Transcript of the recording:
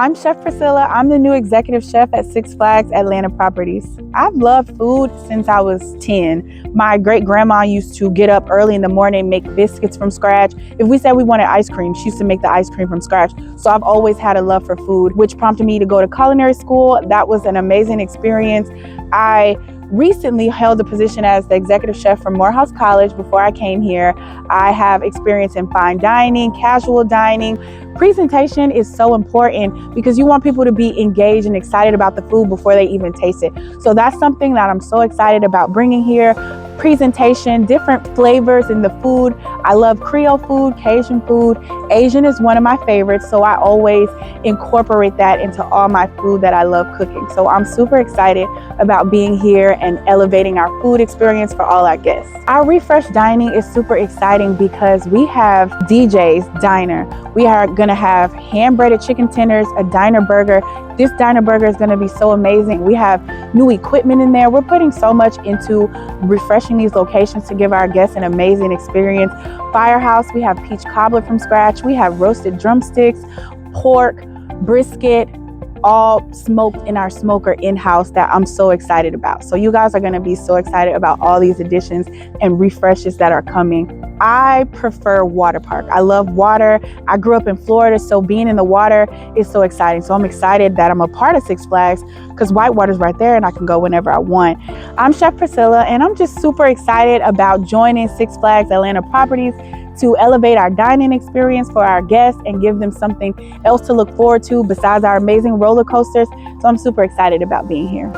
I'm Chef Priscilla. I'm the new executive chef at Six Flags Atlanta Properties. I've loved food since I was 10. My great grandma used to get up early in the morning, make biscuits from scratch. If we said we wanted ice cream, she used to make the ice cream from scratch. So I've always had a love for food, which prompted me to go to culinary school. That was an amazing experience. I recently held the position as the executive chef for Morehouse College before I came here. I have experience in fine dining, casual dining. Presentation is so important because you want people to be engaged and excited about the food before they even taste it. So that's something that I'm so excited about bringing here. Presentation, different flavors in the food. I love Creole food, Cajun food. Asian is one of my favorites, so I always incorporate that into all my food that I love cooking. So I'm super excited about being here and elevating our food experience for all our guests. Our Refresh Dining is super exciting because we have DJ's Diner. We are gonna have hand-breaded chicken tenders, a diner burger. This diner burger is gonna be so amazing. We have new equipment in there. We're putting so much into refreshing these locations to give our guests an amazing experience. Firehouse, we have peach cobbler from scratch. We have roasted drumsticks, pork, brisket, all smoked in our smoker in-house that I'm so excited about. So you guys are gonna be so excited about all these additions and refreshes that are coming. I prefer water park. I love water. I grew up in Florida, so being in the water is so exciting. So I'm excited that I'm a part of Six Flags because Whitewater's right there and I can go whenever I want. I'm Chef Priscilla and I'm just super excited about joining Six Flags Atlanta Properties to elevate our dining experience for our guests and give them something else to look forward to besides our amazing roller coasters. So I'm super excited about being here.